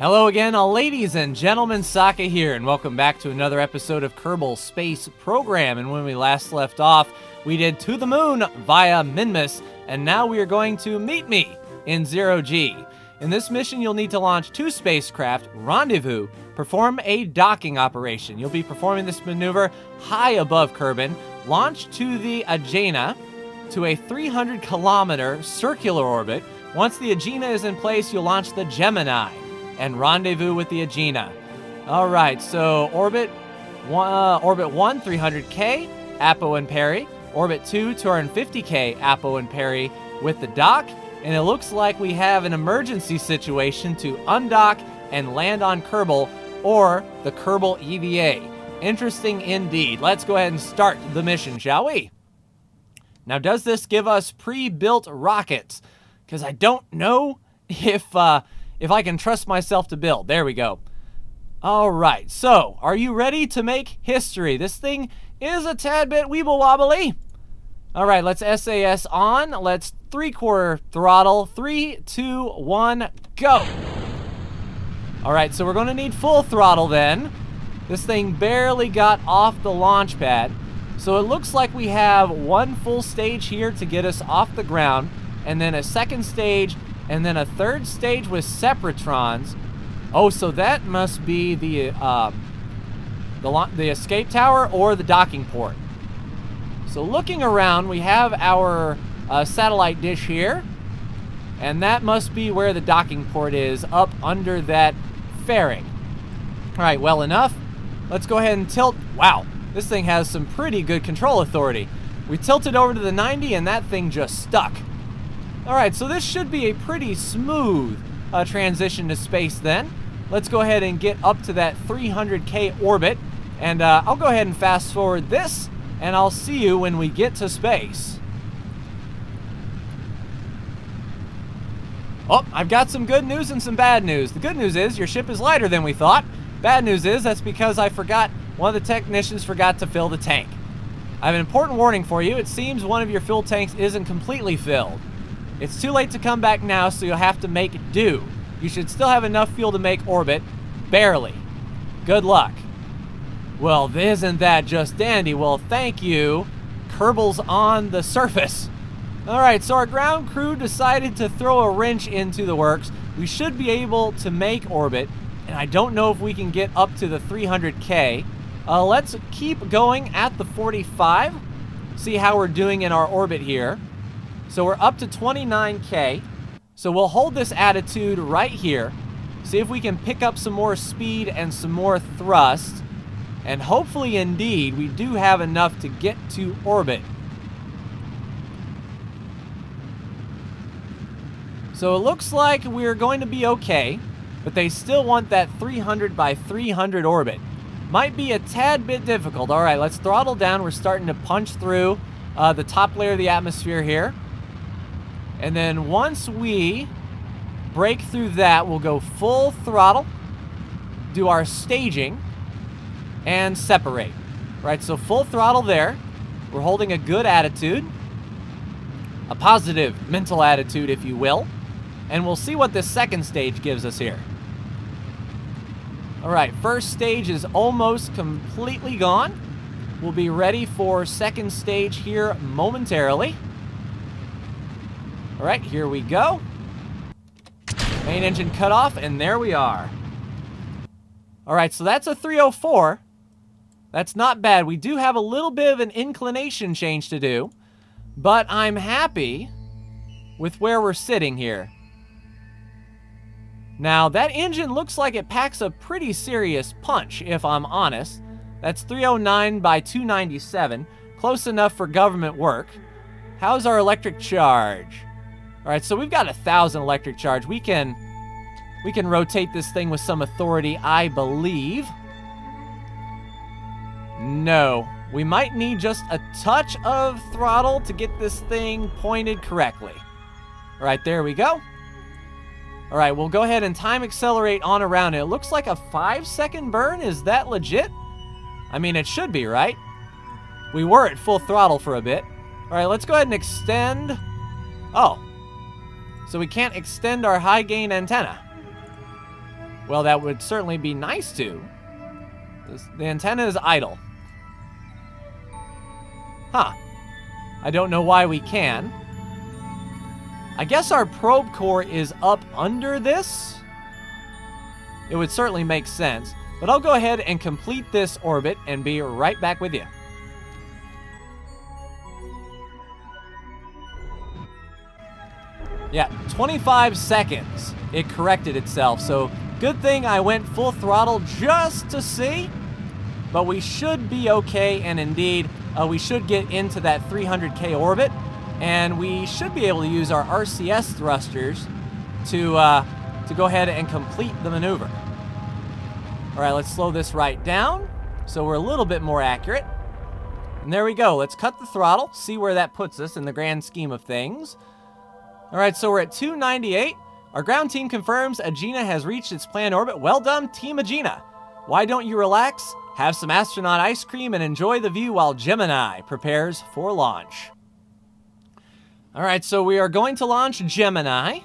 Hello again, ladies and gentlemen, Saka here, and welcome back to another episode of Kerbal Space Program. And when we last left off, we did To the Moon via Minmus, and now we are going to Meet Me in 0G. In this mission, you'll need to launch 2 spacecraft, Rendezvous, perform a docking operation. You'll be performing this maneuver high above Kerbin, launch to the Agena to a 300-kilometer circular orbit. Once the Agena is in place, you'll launch the Gemini and rendezvous with the Agena. All right, so orbit 1, 300K, Apo and Perry. Orbit 2, 250K, Apo and Perry with the dock. And it looks like we have an emergency situation to undock and land on Kerbal, or the Kerbal EVA. Interesting indeed. Let's go ahead and start the mission, shall we? Now, does this give us pre-built rockets? Because I don't know if I can trust myself to build. There we go. All right, so are you ready to make history? This thing is a tad bit weeble wobbly. All right, let's SAS on. Let's 3/4 throttle. 3, 2, 1, go. All right, so we're going to need full throttle then. This thing barely got off the launch pad. So it looks like we have one full stage here to get us off the ground, and then a second stage, and then a third stage with separatrons. Oh, so that must be the escape tower or the docking port. So looking around, we have our satellite dish here, and that must be where the docking port is, up under that fairing. All right, well enough. Let's go ahead and tilt. Wow, this thing has some pretty good control authority. We tilted over to the 90, and that thing just stuck. All right, so this should be a pretty smooth transition to space then. Let's go ahead and get up to that 300K orbit, and I'll go ahead and fast forward this, and I'll see you when we get to space. Oh, I've got some good news and some bad news. The good news is your ship is lighter than we thought. Bad news is that's because one of the technicians forgot to fill the tank. I have an important warning for you. It seems one of your fuel tanks isn't completely filled. It's too late to come back now, so you'll have to make do. You should still have enough fuel to make orbit. Barely. Good luck. Well, isn't that just dandy? Well, thank you. Kerbal's on the surface. All right, so our ground crew decided to throw a wrench into the works. We should be able to make orbit, and I don't know if we can get up to the 300K. Let's keep going at the 45. See how we're doing in our orbit here. So we're up to 29K. So we'll hold this attitude right here. See if we can pick up some more speed and some more thrust. And hopefully, indeed, we do have enough to get to orbit. So it looks like we're going to be okay, but they still want that 300 by 300 orbit. Might be a tad bit difficult. All right, let's throttle down. We're starting to punch through the top layer of the atmosphere here. And then once we break through that, we'll go full throttle, do our staging, and separate. Right, so full throttle there. We're holding a good attitude, a positive mental attitude, if you will. And we'll see what this second stage gives us here. All right, first stage is almost completely gone. We'll be ready for second stage here momentarily. All right, here we go. Main engine cut off, and there we are. All right, so that's a 304. That's not bad. We do have a little bit of an inclination change to do, but I'm happy with where we're sitting here. Now, that engine looks like it packs a pretty serious punch, if I'm honest. That's 309 by 297, close enough for government work. How's our electric charge? All right, so we've got 1,000 electric charge. We can rotate this thing with some authority, I believe. No, we might need just a touch of throttle to get this thing pointed correctly. All right, there we go. All right, we'll go ahead and time accelerate on around it. It looks like a 5-second burn. Is that legit? I mean, it should be, right? We were at full throttle for a bit. All right, let's go ahead and extend. Oh, so we can't extend our high gain antenna. Well, that would certainly be nice to. The antenna is idle. Huh. I don't know why we can. I guess our probe core is up under this. It would certainly make sense. But I'll go ahead and complete this orbit and be right back with you. Yeah, 25 seconds. It corrected itself. So good thing I went full throttle just to see. But we should be okay. And indeed, we should get into that 300K orbit. And we should be able to use our RCS thrusters to go ahead and complete the maneuver. All right, let's slow this right down so we're a little bit more accurate. And there we go. Let's cut the throttle, see where that puts us in the grand scheme of things. All right, so we're at 298. Our ground team confirms Agena has reached its planned orbit. Well done, Team Agena. Why don't you relax, have some astronaut ice cream, and enjoy the view while Gemini prepares for launch. All right, so we are going to launch Gemini.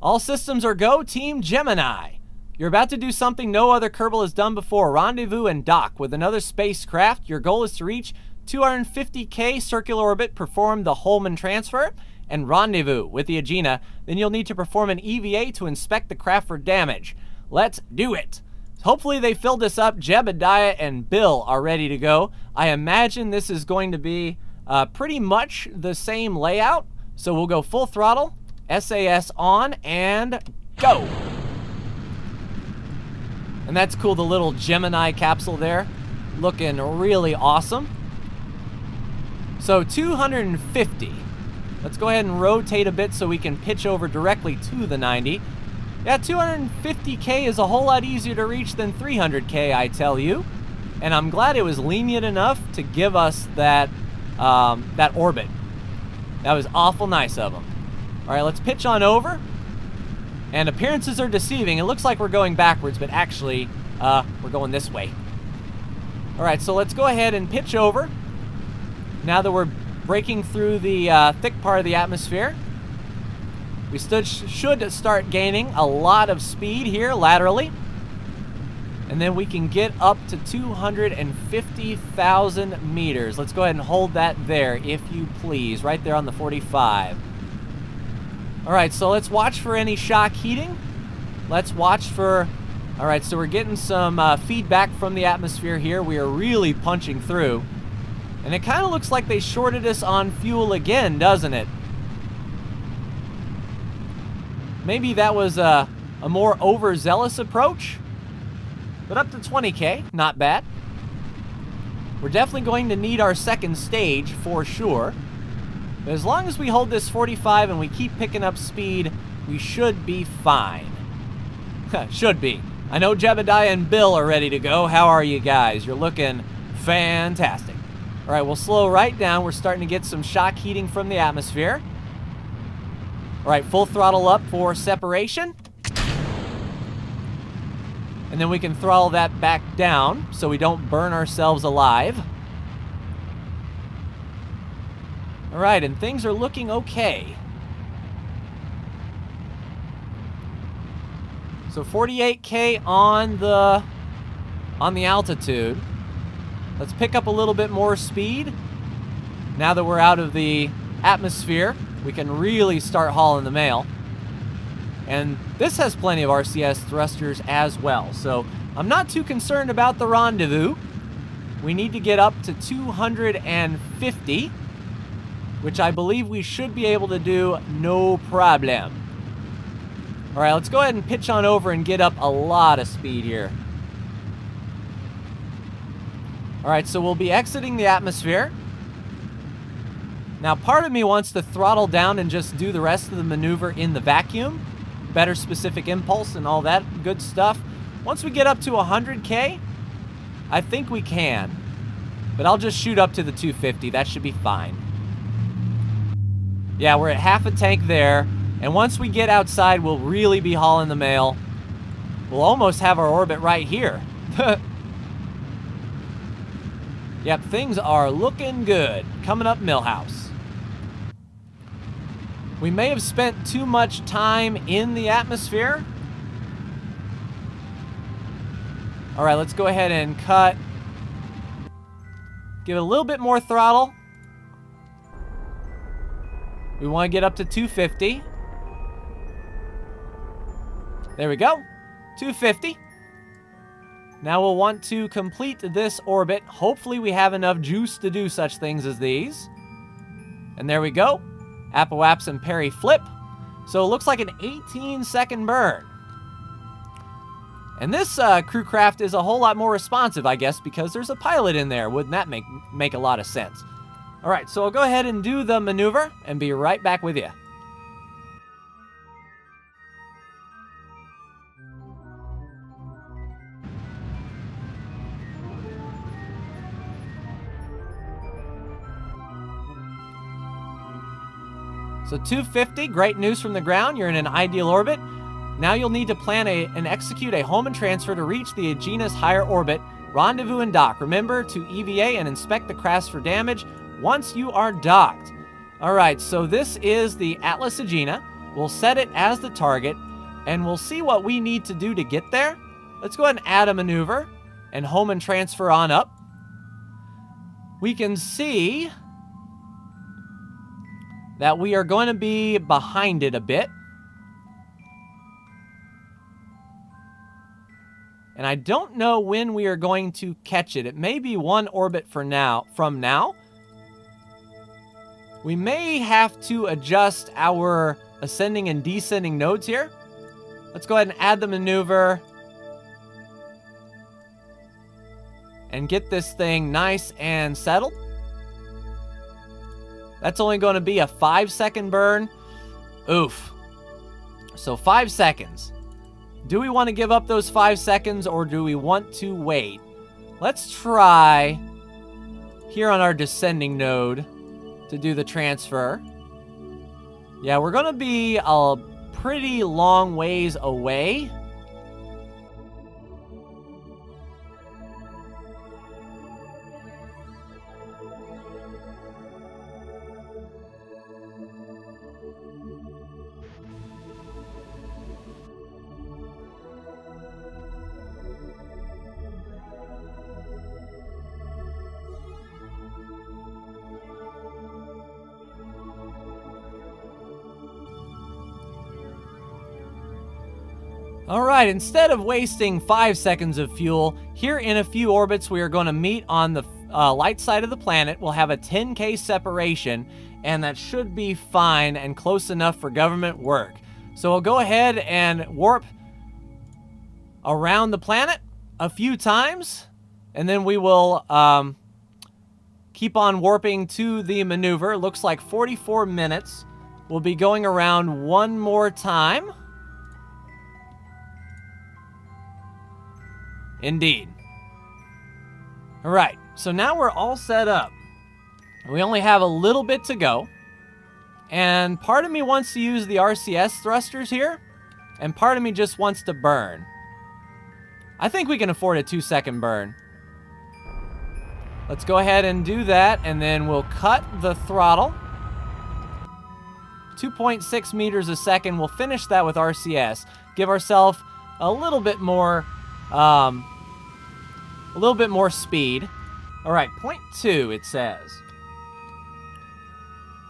All systems are go, Team Gemini. You're about to do something no other Kerbal has done before. Rendezvous and dock with another spacecraft. Your goal is to reach 250K circular orbit, perform the Holman transfer, and rendezvous with the Agena. Then you'll need to perform an EVA to inspect the craft for damage. Let's do it. Hopefully they filled this up. Jebediah and Bill are ready to go. I imagine this is going to be pretty much the same layout. So we'll go full throttle, SAS on, and go. And that's cool, the little Gemini capsule there. Looking really awesome. So 250. Let's go ahead and rotate a bit so we can pitch over directly to the 90. Yeah, 250K is a whole lot easier to reach than 300K, I tell you. And I'm glad it was lenient enough to give us that, that orbit. That was awful nice of them. All right, let's pitch on over. And appearances are deceiving. It looks like we're going backwards, but actually, we're going this way. All right, so let's go ahead and pitch over. Now that we're breaking through the thick part of the atmosphere, we should start gaining a lot of speed here laterally. And then we can get up to 250,000 meters. Let's go ahead and hold that there, if you please, right there on the 45. All right, so let's watch for any shock heating. Let's watch for... All right, so we're getting some feedback from the atmosphere here. We are really punching through. And it kind of looks like they shorted us on fuel again, doesn't it? Maybe that was a more overzealous approach. But up to 20K, not bad. We're definitely going to need our second stage for sure. But as long as we hold this 45 and we keep picking up speed, we should be fine. Should be. I know Jebediah and Bill are ready to go. How are you guys? You're looking fantastic. All right, we'll slow right down. We're starting to get some shock heating from the atmosphere. All right, full throttle up for separation. And then we can throttle that back down so we don't burn ourselves alive. All right, and things are looking okay. So 48K on the altitude. Let's pick up a little bit more speed. Now that we're out of the atmosphere, we can really start hauling the mail. And this has plenty of RCS thrusters as well. So I'm not too concerned about the rendezvous. We need to get up to 250. Which I believe we should be able to do no problem. All right, let's go ahead and pitch on over and get up a lot of speed here. All right, so we'll be exiting the atmosphere. Now, part of me wants to throttle down and just do the rest of the maneuver in the vacuum. Better specific impulse and all that good stuff. Once we get up to 100K, I think we can. But I'll just shoot up to the 250. That should be fine. Yeah, we're at half a tank there. And once we get outside, we'll really be hauling the mail. We'll almost have our orbit right here. Yep, things are looking good. Coming up Millhouse. We may have spent too much time in the atmosphere. All right, let's go ahead and cut. Give it a little bit more throttle. We want to get up to 250. There we go. 250. Now we'll want to complete this orbit. Hopefully we have enough juice to do such things as these. And there we go. Apoapsis and parry flip. So it looks like an 18-second burn. And this crew craft is a whole lot more responsive, I guess, because there's a pilot in there. Wouldn't that make a lot of sense? All right, so I'll go ahead and do the maneuver and be right back with you. So 250, great news from the ground. You're in an ideal orbit. Now you'll need to plan and execute a home and transfer to reach the Agena's higher orbit. Rendezvous and dock. Remember to EVA and inspect the craft for damage once you are docked. All right, so this is the Atlas Agena. We'll set it as the target, and we'll see what we need to do to get there. Let's go ahead and add a maneuver and home and transfer on up. We can see that we are going to be behind it a bit. And I don't know when we are going to catch it. It may be one orbit from now. We may have to adjust our ascending and descending nodes here. Let's go ahead and add the maneuver and get this thing nice and settled. That's only going to be a 5-second burn. Oof. So 5 seconds. Do we want to give up those 5 seconds, or do we want to wait? Let's try here on our descending node to do the transfer. Yeah, we're going to be a pretty long ways away. All right, instead of wasting 5 seconds of fuel, here in a few orbits we are going to meet on the light side of the planet. We'll have a 10K separation, and that should be fine and close enough for government work. So we'll go ahead and warp around the planet a few times, and then we will keep on warping to the maneuver. Looks like 44 minutes. We'll be going around one more time. Indeed. All right, so now we're all set up. We only have a little bit to go. And part of me wants to use the RCS thrusters here, and part of me just wants to burn. I think we can afford a 2-second burn. Let's go ahead and do that, and then we'll cut the throttle. 2.6 meters a second. We'll finish that with RCS. Give ourselves a little bit more speed. All right, 0.2 it says.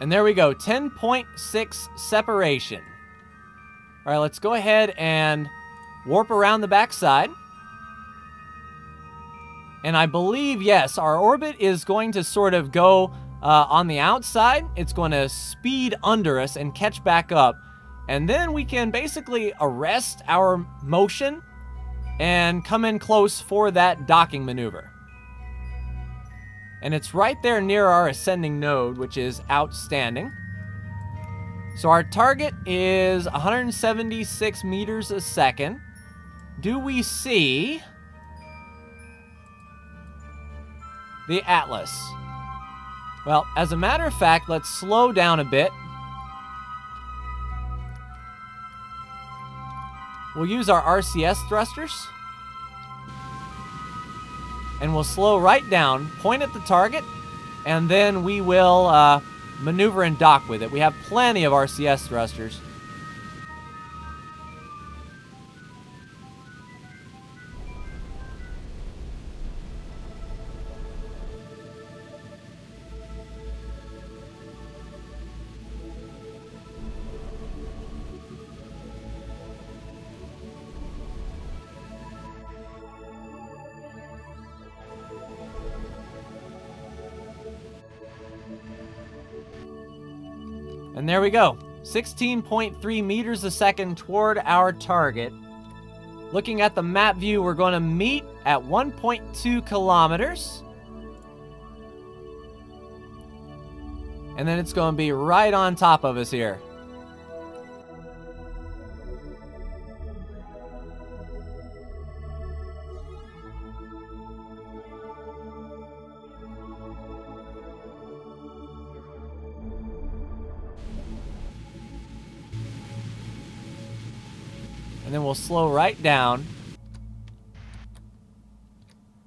And there we go, 10.6 separation. All right, let's go ahead and warp around the backside. And I believe, yes, our orbit is going to sort of go on the outside. It's going to speed under us and catch back up. And then we can basically arrest our motion and come in close for that docking maneuver. And it's right there near our ascending node, which is outstanding. So our target is 176 meters a second. Do we see the Atlas? Well, as a matter of fact, let's slow down a bit. We'll use our RCS thrusters. And we'll slow right down, point at the target, and then we will maneuver and dock with it. We have plenty of RCS thrusters. And there we go. 16.3 meters a second toward our target. Looking at the map view, we're going to meet at 1.2 kilometers. And then it's going to be right on top of us here. And then we'll slow right down.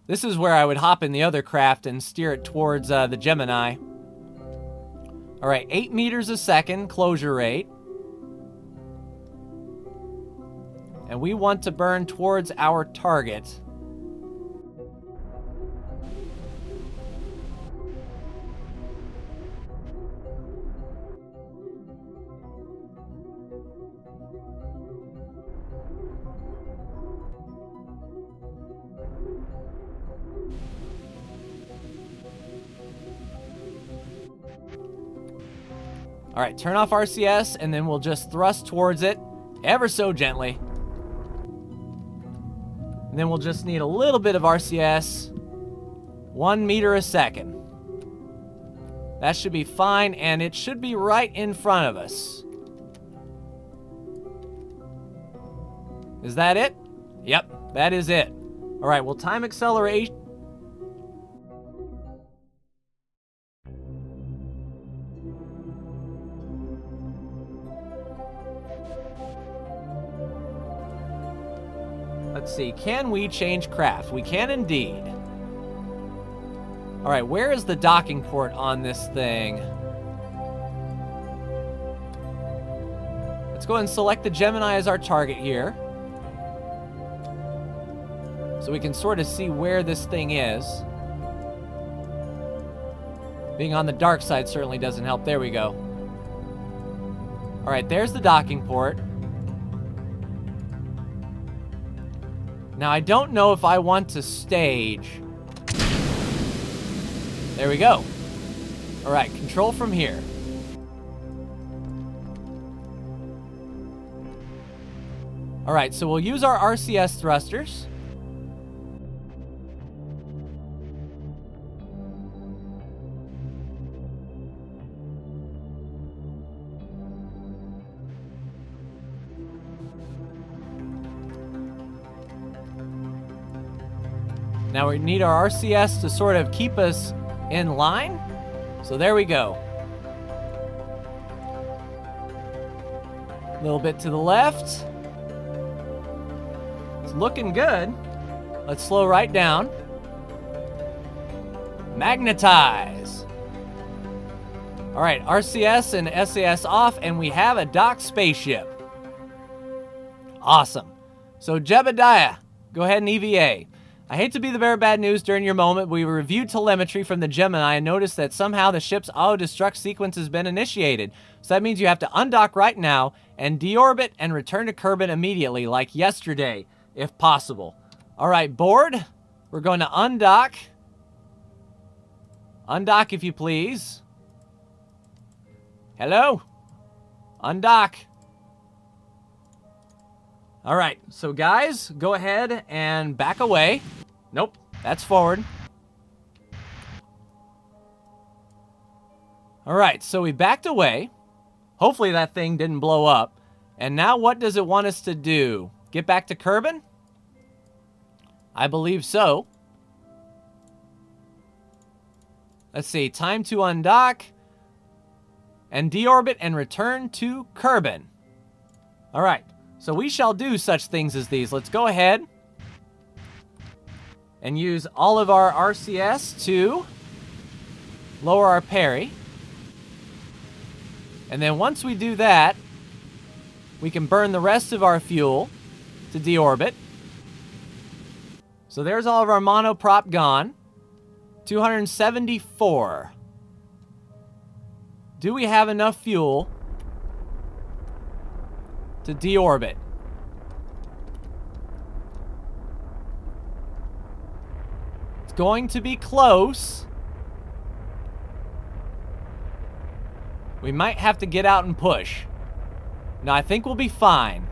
This is where I would hop in the other craft and steer it towards the Gemini. All right, 8 meters a second closure rate. And we want to burn towards our target. All right, turn off RCS, and then we'll just thrust towards it ever so gently. And then we'll just need a little bit of RCS, 1 meter a second. That should be fine, and it should be right in front of us. Is that it? Yep, that is it. All right, we'll time acceleration. Let's see, can we change craft? We can indeed. All right, where is the docking port on this thing? Let's go ahead and select the Gemini as our target here. So we can sort of see where this thing is. Being on the dark side certainly doesn't help. There we go. All right, there's the docking port. Now, I don't know if I want to stage. There we go. All right, control from here. All right, so we'll use our RCS thrusters. Now we need our RCS to sort of keep us in line. So there we go. A little bit to the left. It's looking good. Let's slow right down. Magnetize. All right, RCS and SAS off, and we have a docked spaceship. Awesome. So Jebediah, go ahead and EVA. I hate to be the bearer of bad news during your moment, but we reviewed telemetry from the Gemini and noticed that somehow the ship's auto-destruct sequence has been initiated. So that means you have to undock right now and deorbit and return to Kerbal immediately, like yesterday, if possible. All right, board, we're going to undock. Undock, if you please. Hello? Undock. All right, so guys, go ahead and back away. Nope, that's forward. All right, so we backed away. Hopefully that thing didn't blow up. And now what does it want us to do? Get back to Kerbal? I believe so. Let's see, time to undock. And deorbit and return to Kerbal. All right. So we shall do such things as these. Let's go ahead and use all of our RCS to lower our parry. And then once we do that, we can burn the rest of our fuel to deorbit. So there's all of our monoprop gone. 274. Do we have enough fuel to deorbit? It's going to be close. We might have to get out and push. No, I think we'll be fine.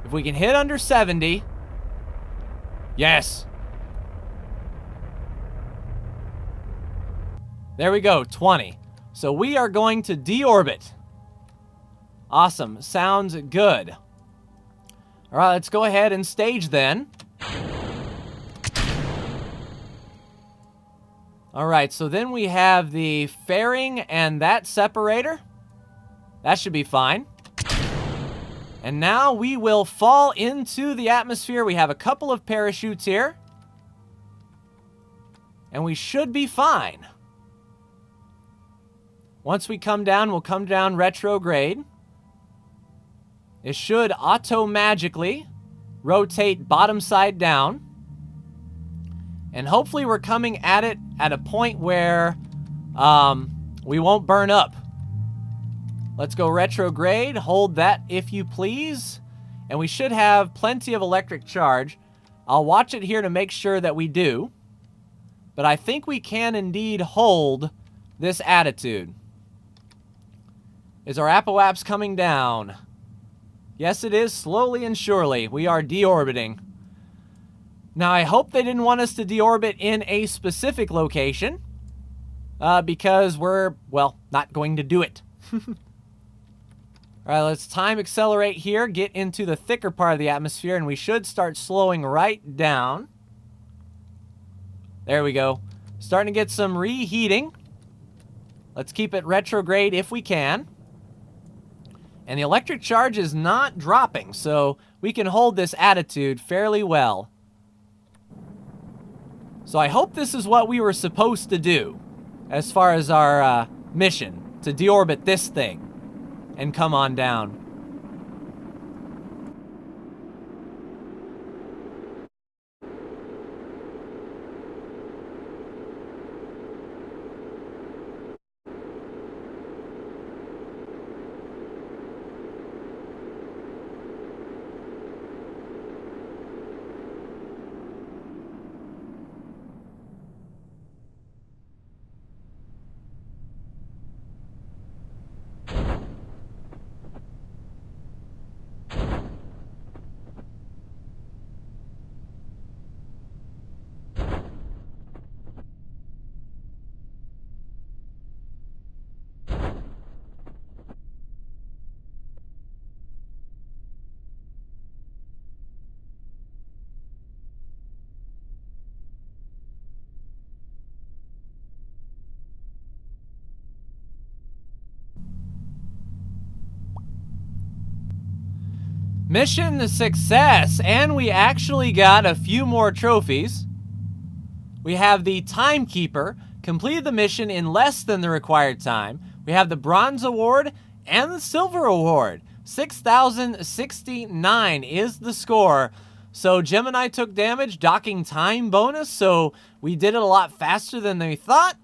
If we can hit under 70. Yes. There we go, 20. So we are going to deorbit. Awesome. Sounds good. All right, let's go ahead and stage then. All right, so then we have the fairing and that separator. That should be fine. And now we will fall into the atmosphere. We have a couple of parachutes here. And we should be fine. Once we come down, we'll come down retrograde. It should auto-magically rotate bottom side down. And hopefully we're coming at it at a point where we won't burn up. Let's go retrograde. Hold that if you please. And we should have plenty of electric charge. I'll watch it here to make sure that we do. But I think we can indeed hold this attitude. Is our apoaps coming down? Yes, it is, slowly and surely. We are deorbiting. Now, I hope they didn't want us to deorbit in a specific location. Because we're, well, not going to do it. All right, let's time accelerate here, get into the thicker part of the atmosphere, and we should start slowing right down. There we go. Starting to get some reheating. Let's keep it retrograde if we can. And the electric charge is not dropping, so we can hold this attitude fairly well. So I hope this is what we were supposed to do as far as our mission, to deorbit this thing and come on down. Mission success, and we actually got a few more trophies. We have the Timekeeper, completed the mission in less than the required time. We have the Bronze Award and the Silver Award. 6,069 is the score. So Gemini took damage, docking time bonus, so we did it a lot faster than they thought.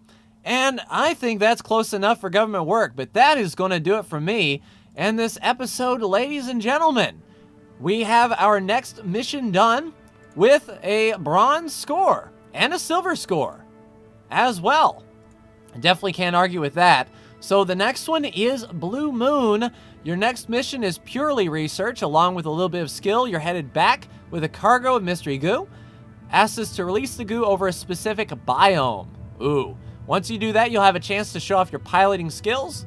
And I think that's close enough for government work, but that is going to do it for me and this episode, ladies and gentlemen. We have our next mission done with a bronze score and a silver score as well. Definitely can't argue with that. So the next one is Blue Moon. Your next mission is purely research along with a little bit of skill. You're headed back with a cargo of mystery goo. Asks us to release the goo over a specific biome. Ooh. Once you do that, you'll have a chance to show off your piloting skills.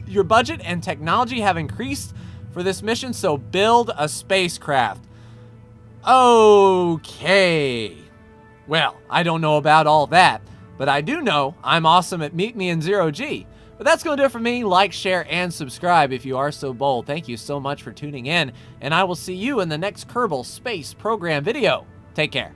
Your budget and technology have increased for this mission, so build a spacecraft. Okay. Well, I don't know about all that, but I do know I'm awesome at Meet Me in Zero G. But that's going to do it for me. Like, share, and subscribe if you are so bold. Thank you so much for tuning in, and I will see you in the next Kerbal Space Program video. Take care.